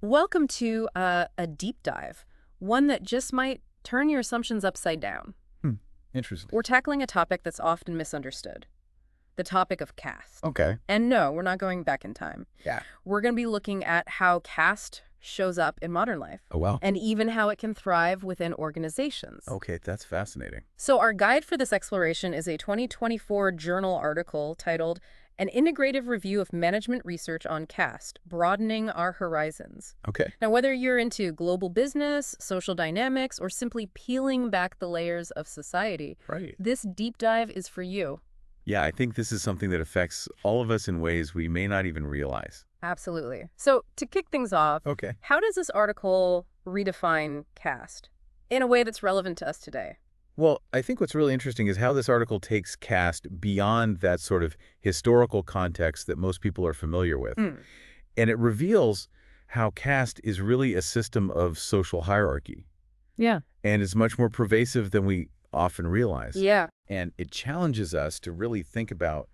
Welcome to a deep dive, one that just might turn your assumptions upside down. Hmm. Interesting. We're tackling a topic that's often misunderstood, the topic of caste. Okay. And no, we're not going back in time. Yeah. We're going to be looking at how caste shows up in modern life, Oh, wow. and even how it can thrive within organizations. Okay, that's fascinating. So our guide for this exploration is a 2024 journal article titled An Integrative Review of Management Research on Caste, Broadening Our Horizons. Okay. Now, whether you're into global business, social dynamics, or simply peeling back the layers of society, Right. this deep dive is for you. Yeah, I think this is something that affects all of us in ways we may not even realize. Absolutely. So to kick things off, Okay. how does this article redefine caste in a way that's relevant to us today? Well, I think what's really interesting is how this article takes caste beyond that sort of historical context that most people are familiar with. Mm. And it reveals how caste is really a system of social hierarchy. Yeah. And it's much more pervasive than we often realize. Yeah. And it challenges us to really think about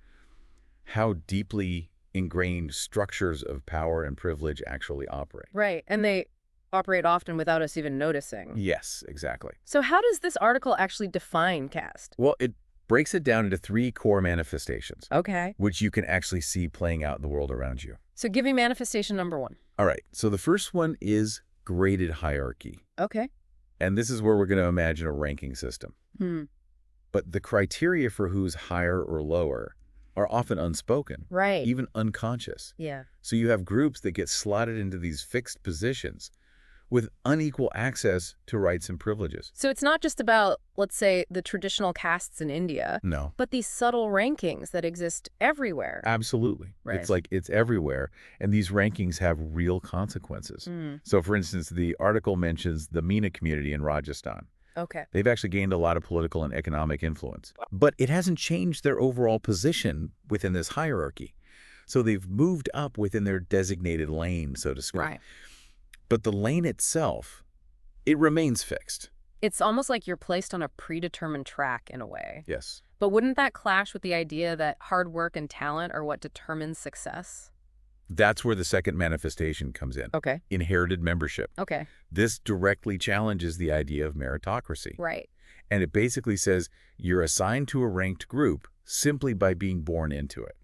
how deeply ingrained structures of power and privilege actually operate. Right. And they operate often without us even noticing. Yes, exactly. So how does this article actually define caste? Well, it breaks it down into three core manifestations, Okay. which you can actually see playing out in the world around you. So give me manifestation number one. All right, so the first one is graded hierarchy. Okay. And this is where we're going to imagine a ranking system. But the criteria for who's higher or lower are often unspoken, Right. even unconscious. Yeah. So you have groups that get slotted into these fixed positions with unequal access to rights and privileges. So it's not just about, let's say, the traditional castes in India, No, but these subtle rankings that exist everywhere. absolutely. Right. It's like it's everywhere. And these rankings have real consequences. Mm. So, for instance, the article mentions the Meena community in Rajasthan. Okay. They've actually gained a lot of political and economic influence. But it hasn't changed their overall position within this hierarchy. So they've moved up within their designated lane, so to speak. Right. But the lane itself, it remains fixed. It's almost like you're placed on a predetermined track in a way. Yes. But wouldn't that clash with the idea that hard work and talent are what determines success? That's where the second manifestation comes in. Okay. Inherited membership. Okay. This directly challenges the idea of meritocracy. Right. And it basically says you're assigned to a ranked group simply by being born into it.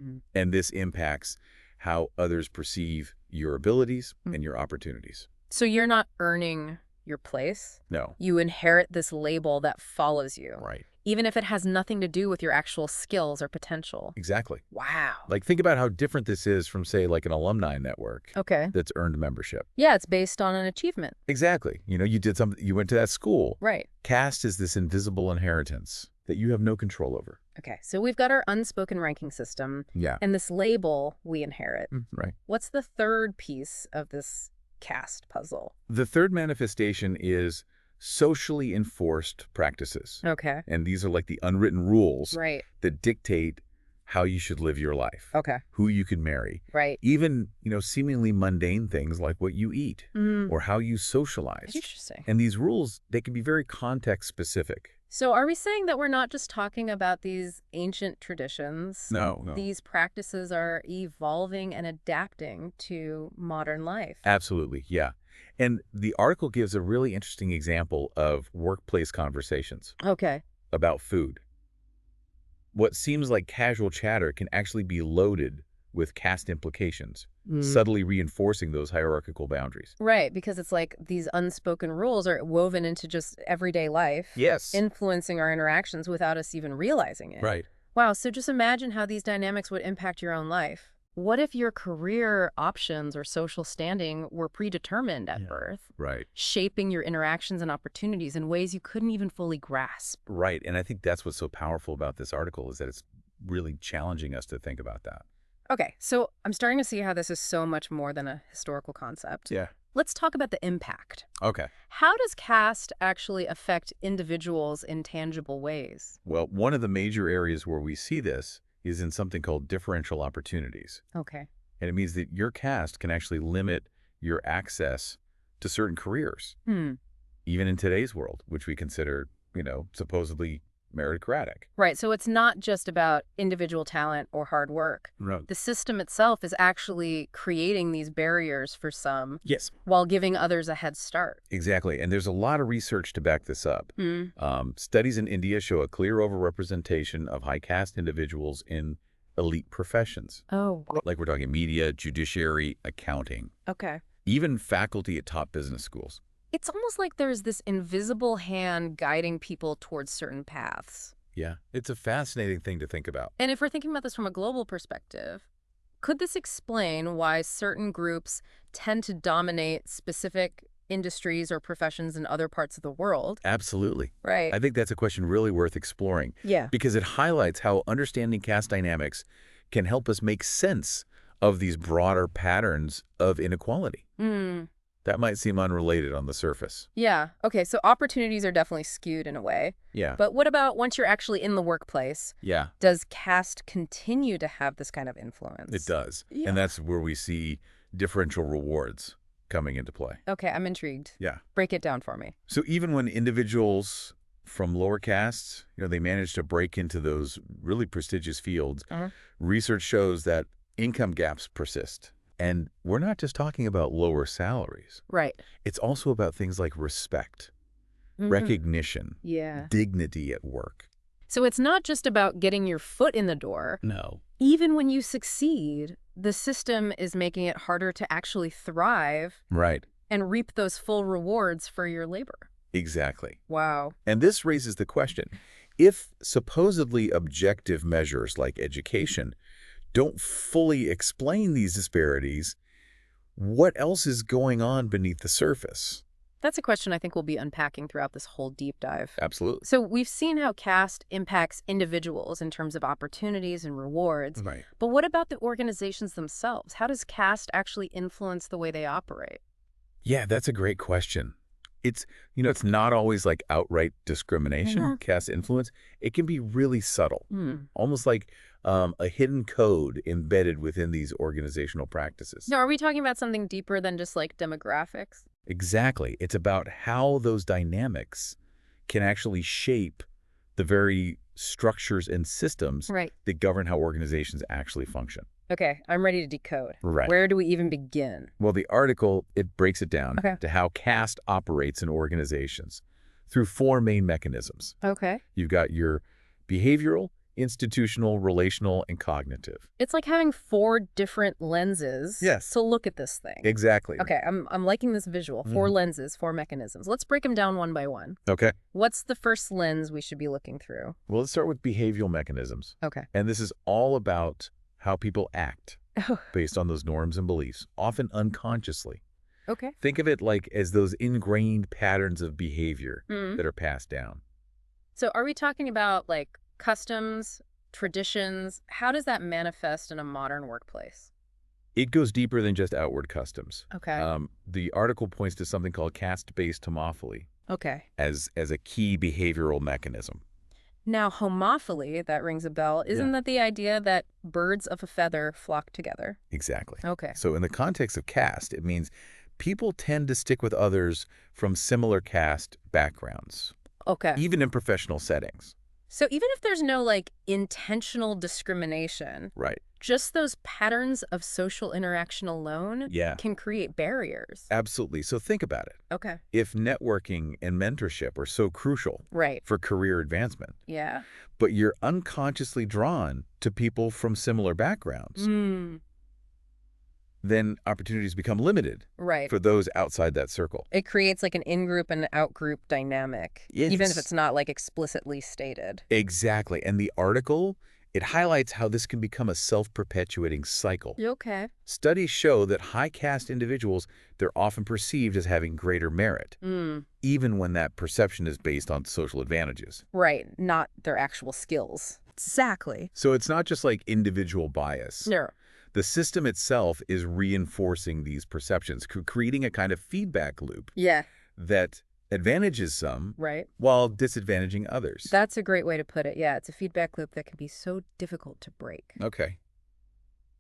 Mm. And this impacts how others perceive your abilities and your opportunities. So you're not earning your place. No. You inherit this label that follows you, Right. even if it has nothing to do with your actual skills or potential. Exactly. Wow. Like, think about how different this is from, say, like an alumni network Okay. that's earned membership. Yeah, it's based on an achievement. Exactly. You know, you did something, you went to that school. Right. Caste is this invisible inheritance that you have no control over. Okay, so we've got our unspoken ranking system Yeah. and this label we inherit. Right. What's the third piece of this caste puzzle? The third manifestation is socially enforced practices. Okay. And these are like the unwritten rules Right. that dictate how you should live your life, Okay. who you can marry, Right. even, seemingly mundane things like what you eat or how you socialize. Interesting. And these rules, they can be very context specific. So are we saying that we're not just talking about these ancient traditions? No. These practices are evolving and adapting to modern life. Absolutely, yeah. And the article gives a really interesting example of workplace conversations Okay. about food. What seems like casual chatter can actually be loaded with caste implications, subtly reinforcing those hierarchical boundaries. Right, because it's like these unspoken rules are woven into just everyday life. Yes. Influencing our interactions without us even realizing it. Right. Wow, so just imagine how these dynamics would impact your own life. What if your career options or social standing were predetermined at birth, Right. shaping your interactions and opportunities in ways you couldn't even fully grasp? Right. And I think that's what's so powerful about this article is that it's really challenging us to think about that. Okay, so I'm starting to see how this is so much more than a historical concept. Yeah. Let's talk about the impact. Okay. How does caste actually affect individuals in tangible ways? Well, one of the major areas where we see this is in something called differential opportunities. Okay. And it means that your caste can actually limit your access to certain careers, even in today's world, which we consider, supposedly meritocratic. Right, so it's not just about individual talent or hard work. Right. The system itself is actually creating these barriers for some Yes. while giving others a head start. Exactly. And there's a lot of research to back this up. Hmm. Studies in India show a clear overrepresentation of high caste individuals in elite professions. Oh, Like we're talking media, judiciary, accounting, okay. even faculty at top business schools. It's almost like there's this invisible hand guiding people towards certain paths. Yeah, it's a fascinating thing to think about. And if we're thinking about this from a global perspective, could this explain why certain groups tend to dominate specific industries or professions in other parts of the world? Absolutely. Right. I think that's a question really worth exploring Yeah. because it highlights how understanding caste dynamics can help us make sense of these broader patterns of inequality. Hmm. That might seem unrelated on the surface. Yeah. Okay, so opportunities are definitely skewed in a way. Yeah. But what about once you're actually in the workplace? Yeah, Does caste continue to have this kind of influence? it does. Yeah. And that's where we see differential rewards coming into play. Okay, I'm intrigued. Yeah. Break it down for me. So even when individuals from lower castes, they manage to break into those really prestigious fields, Uh-huh. research shows that income gaps persist. And we're not just talking about lower salaries. Right. It's also about things like respect, recognition, Yeah. dignity at work. So it's not just about getting your foot in the door. No. Even when you succeed, the system is making it harder to actually thrive Right. and reap those full rewards for your labor. Exactly. Wow. And this raises the question, if supposedly objective measures like education don't fully explain these disparities, what else is going on beneath the surface? That's a question I think we'll be unpacking throughout this whole deep dive. Absolutely. So we've seen how caste impacts individuals in terms of opportunities and rewards. Right. But what about the organizations themselves? How does caste actually influence the way they operate? Yeah, that's a great question. It's not always like outright discrimination, Mhm. caste influence. It can be really subtle, almost like a hidden code embedded within these organizational practices. Now, are we talking about something deeper than just like demographics? Exactly. It's about how those dynamics can actually shape the very structures and systems Right. that govern how organizations actually function. Okay, I'm ready to decode. Right. Where do we even begin? Well, the article, it breaks it down Okay. to how caste operates in organizations through four main mechanisms. Okay. You've got your behavioral, institutional, relational, and cognitive. It's like having four different lenses Yes. to look at this thing. Exactly. Okay, I'm liking this visual. Four lenses, four mechanisms. Let's break them down one by one. Okay. What's the first lens we should be looking through? Well, let's start with behavioral mechanisms. Okay. And this is all about how people act based on those norms and beliefs, often unconsciously. Okay. Think of it like as those ingrained patterns of behavior Mm. that are passed down. So are we talking about like customs, traditions? How does that manifest in a modern workplace? It goes deeper than just outward customs. Okay. The article points to something called caste-based homophily Okay. as a key behavioral mechanism. Now, homophily, that rings a bell. Isn't that the idea that birds of a feather flock together? Exactly. Okay. So in the context of caste, it means people tend to stick with others from similar caste backgrounds, Okay. even in professional settings. So even if there's no like intentional discrimination, Right. just those patterns of social interaction alone Yeah. can create barriers. Absolutely. So think about it. Okay. If networking and mentorship are so crucial Right. for career advancement, Yeah. but you're unconsciously drawn to people from similar backgrounds, then opportunities become limited Right. for those outside that circle. It creates like an in-group and out-group dynamic, even if Yes. it's not like explicitly stated. Exactly. And the article, it highlights how this can become a self-perpetuating cycle. Okay. Studies show that high caste individuals, they're often perceived as having greater merit, even when that perception is based on social advantages. Right. Not their actual skills. Exactly. So it's not just like individual bias. No. The system itself is reinforcing these perceptions, creating a kind of feedback loop Yeah. that advantages some Right. while disadvantaging others. That's a great way to put it. Yeah, it's a feedback loop that can be so difficult to break. Okay.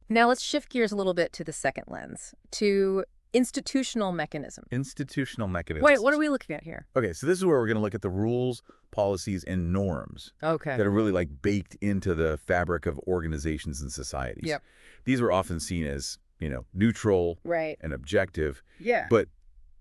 Now let's shift gears a little bit to the second lens, to Institutional mechanism. Institutional Wait, what are mechanisms. we looking at here? Okay, so this is where we're going to look at the rules, policies, and norms Okay. that are really like baked into the fabric of organizations and societies. Yep. These are often seen as, neutral Right. and objective, Yeah. but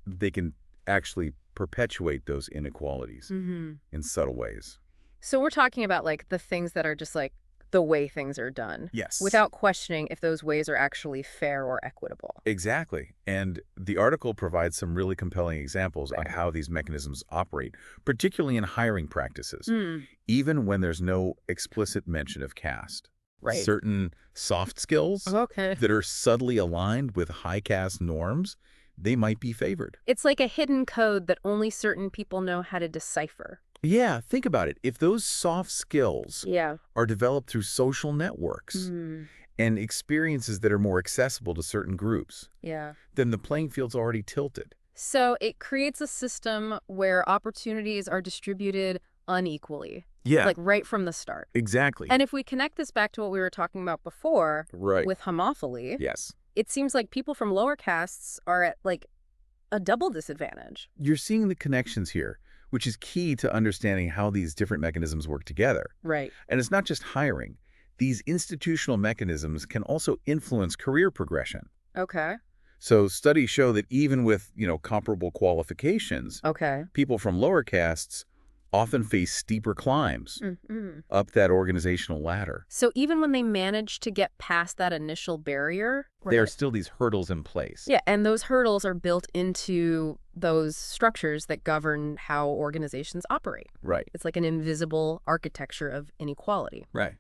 they can actually perpetuate those inequalities Mm-hmm. in subtle ways. So we're talking about like the things that are just like the way things are done, Yes. without questioning if those ways are actually fair or equitable. Exactly. And the article provides some really compelling examples on Right. how these mechanisms operate, particularly in hiring practices, Mm. even when there's no explicit mention of caste. Right. Certain soft skills Okay. that are subtly aligned with high caste norms, they might be favored. It's like a hidden code that only certain people know how to decipher. Yeah, think about it. If those soft skills Yeah. are developed through social networks Mm. and experiences that are more accessible to certain groups, Yeah. then the playing field's already tilted. So it creates a system where opportunities are distributed unequally, Yeah, like right from the start. exactly. And if we connect this back to what we were talking about before Right. with homophily, Yes. it seems like people from lower castes are at like a double disadvantage. You're seeing the connections here, which is key to understanding how these different mechanisms work together. Right. And it's not just hiring. These institutional mechanisms can also influence career progression. Okay. So studies show that even with, comparable qualifications, Okay. people from lower castes often face steeper climbs Mm-mm. up that organizational ladder. So even when they manage to get past that initial barrier, There are still these hurdles in place. yeah, and those hurdles are built into those structures that govern how organizations operate. Right. It's like an invisible architecture of inequality. Right.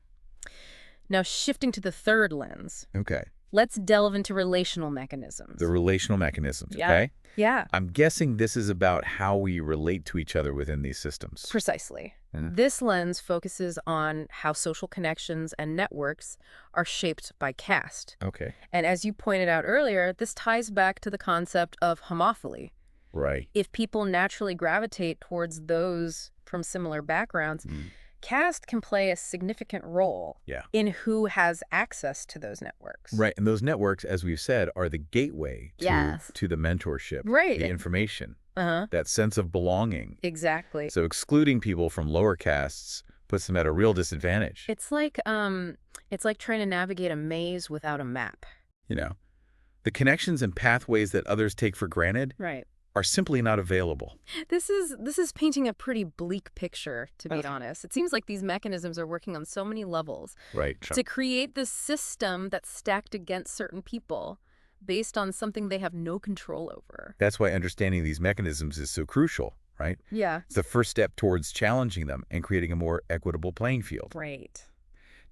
Now, shifting to the third lens, Okay. let's delve into relational mechanisms. The relational mechanisms, Yeah. okay? Yeah, I'm guessing this is about how we relate to each other within these systems. precisely. Mhm. This lens focuses on how social connections and networks are shaped by caste. Okay. And as you pointed out earlier, this ties back to the concept of homophily. Right. If people naturally gravitate towards those from similar backgrounds, Mm. caste can play a significant role Yeah. in who has access to those networks. Right. And those networks, as we've said, are the gateway to, Yes. to the mentorship, Right. the information, Uh-huh. that sense of belonging. Exactly. So excluding people from lower castes puts them at a real disadvantage. It's like trying to navigate a maze without a map. The connections and pathways that others take for granted Right. are simply not available. This is painting a pretty bleak picture, to be honest. It seems like these mechanisms are working on so many levels Right. to create this system that's stacked against certain people based on something they have no control over. That's why understanding these mechanisms is so crucial, right? Yeah. It's the first step towards challenging them and creating a more equitable playing field. Right.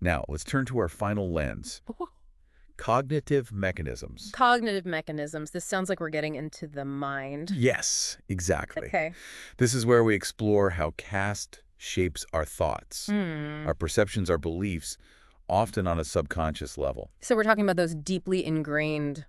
Now, let's turn to our final lens. Cognitive mechanisms. Cognitive mechanisms. This sounds like we're getting into the mind. Yes, exactly. Okay. This is where we explore how caste shapes our thoughts, Hmm. our perceptions, our beliefs, often on a subconscious level. So we're talking about those deeply ingrained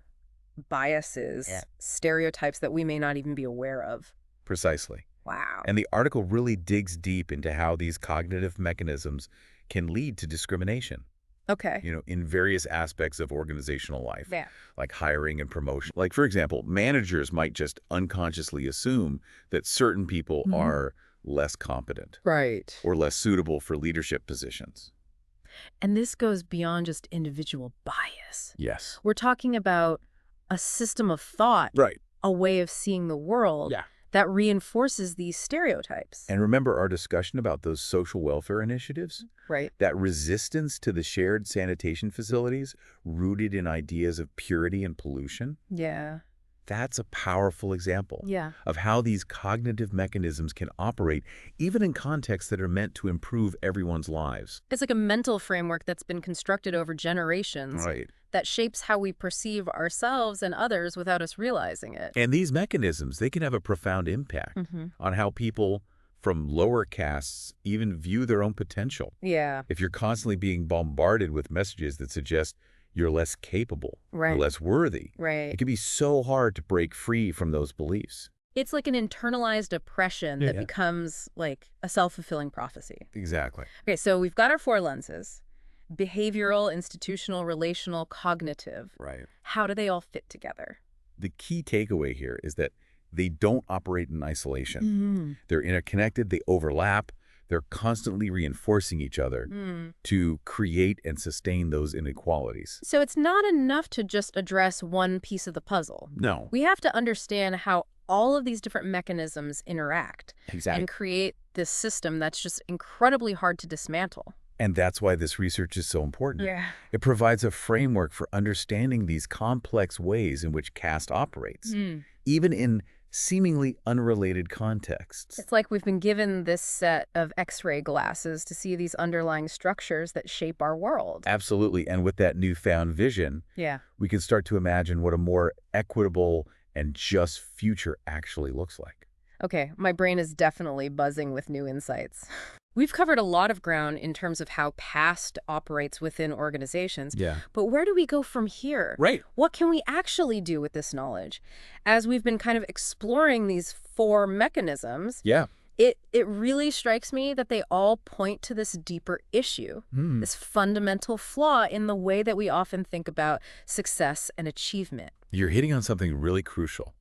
biases, stereotypes that we may not even be aware of. Precisely. Wow. And the article really digs deep into how these cognitive mechanisms can lead to discrimination, Okay. in various aspects of organizational life, Yeah. like hiring and promotion. Like, for example, managers might just unconsciously assume that certain people Mhm. are less competent Right. or less suitable for leadership positions. And this goes beyond just individual bias. Yes. We're talking about a system of thought, Right. a way of seeing the world that reinforces these stereotypes. And remember our discussion about those social welfare initiatives? Right. That resistance to the shared sanitation facilities rooted in ideas of purity and pollution? Yeah. That's a powerful example Yeah. of how these cognitive mechanisms can operate, even in contexts that are meant to improve everyone's lives. It's like a mental framework that's been constructed over generations Right. that shapes how we perceive ourselves and others without us realizing it. And these mechanisms, they can have a profound impact Mm-hmm. on how people from lower castes even view their own potential. Yeah. If you're constantly being bombarded with messages that suggest you're less capable, Right. or less worthy, Right. it can be so hard to break free from those beliefs. It's like an internalized oppression that becomes like a self-fulfilling prophecy. Exactly. Okay, so we've got our four lenses: behavioral, institutional, relational, cognitive. Right. How do they all fit together? The key takeaway here is that they don't operate in isolation. They're interconnected, they overlap, they're constantly reinforcing each other to create and sustain those inequalities. So it's not enough to just address one piece of the puzzle. No. We have to understand how all of these different mechanisms interact Exactly. and create this system that's just incredibly hard to dismantle. And that's why this research is so important. Yeah. It provides a framework for understanding these complex ways in which caste operates, even in seemingly unrelated contexts. It's like we've been given this set of X-ray glasses to see these underlying structures that shape our world. Absolutely. And with that newfound vision, Yeah. we can start to imagine what a more equitable and just future actually looks like. Okay, my brain is definitely buzzing with new insights. We've covered a lot of ground in terms of how caste operates within organizations. Yeah. But where do we go from here? Right. What can we actually do with this knowledge? As we've been kind of exploring these 4 mechanisms, Yeah. it really strikes me that they all point to this deeper issue, this fundamental flaw in the way that we often think about success and achievement. You're hitting on something really crucial.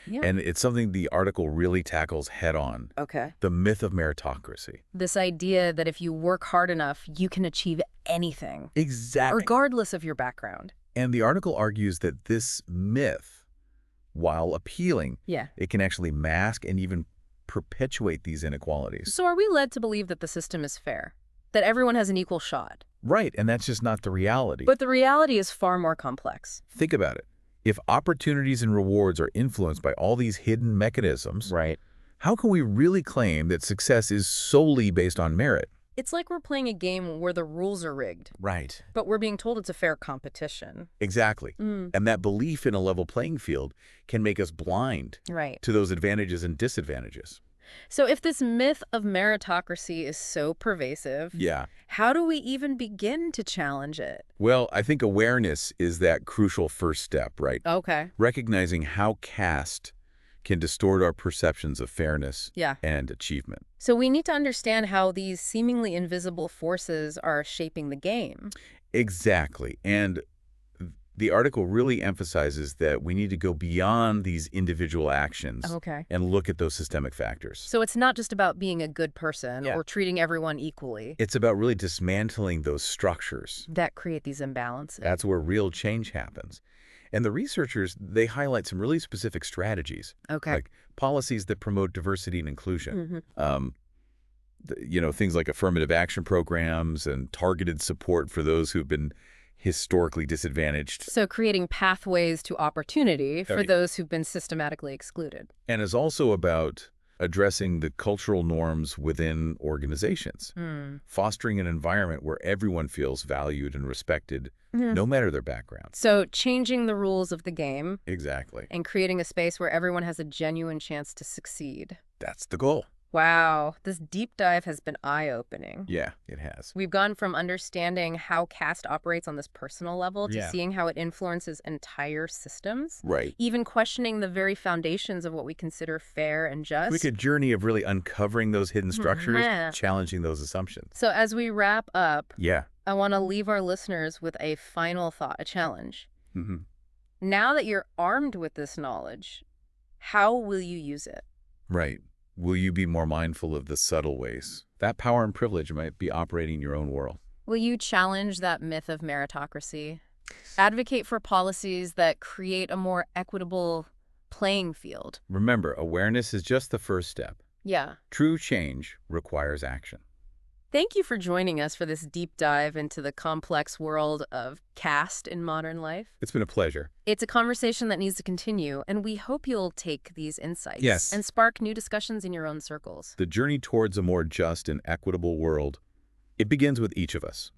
Yeah. And it's something the article really tackles head on. Okay. The myth of meritocracy. This idea that if you work hard enough, you can achieve anything, Exactly. regardless of your background. And the article argues that this myth, while appealing, Yeah. it can actually mask and even perpetuate these inequalities. So are we led to believe that the system is fair, that everyone has an equal shot? Right, and that's just not the reality. But the reality is far more complex. Think about it. If opportunities and rewards are influenced by all these hidden mechanisms, Right. how can we really claim that success is solely based on merit? It's like we're playing a game where the rules are rigged, Right. but we're being told it's a fair competition. Exactly. And that belief in a level playing field can make us blind Right. to those advantages and disadvantages. So if this myth of meritocracy is so pervasive, Yeah. how do we even begin to challenge it? Well, I think awareness is that crucial first step, right? Okay. Recognizing how caste can distort our perceptions of fairness Yeah. and achievement. So we need to understand how these seemingly invisible forces are shaping the game. Exactly. And the article really emphasizes that we need to go beyond these individual actions Okay. and look at those systemic factors. So it's not just about being a good person Yeah. or treating everyone equally It's about really dismantling those structures. that create these imbalances. That's where real change happens. And the researchers, they highlight some really specific strategies, Okay. like policies that promote diversity and inclusion. Mhm. Things like affirmative action programs and targeted support for those who've been historically disadvantaged. So creating pathways to opportunity for Right. those who've been systematically excluded. And is also about addressing the cultural norms within organizations, fostering an environment where everyone feels valued and respected, no matter their background. So changing the rules of the game Exactly. and creating a space where everyone has a genuine chance to succeed. That's the goal. Wow, this deep dive has been eye-opening. Yeah, it has. We've gone from understanding how caste operates on this personal level to Yeah. seeing how it influences entire systems, Right. even questioning the very foundations of what we consider fair and just. We could journey of really uncovering those hidden structures, Yeah. challenging those assumptions. So as we wrap up, Yeah. I want to leave our listeners with a final thought, a challenge. Now that you're armed with this knowledge, how will you use it? Right. Will you be more mindful of the subtle ways? That power and privilege might be operating in your own world. Will you challenge that myth of meritocracy? Advocate for policies that create a more equitable playing field? Remember, awareness is just the first step. Yeah. True change requires action. Thank you for joining us for this deep dive into the complex world of caste in modern life. It's been a pleasure. It's a conversation that needs to continue, and we hope you'll take these insights Yes. and spark new discussions in your own circles. The journey towards a more just and equitable world, it begins with each of us.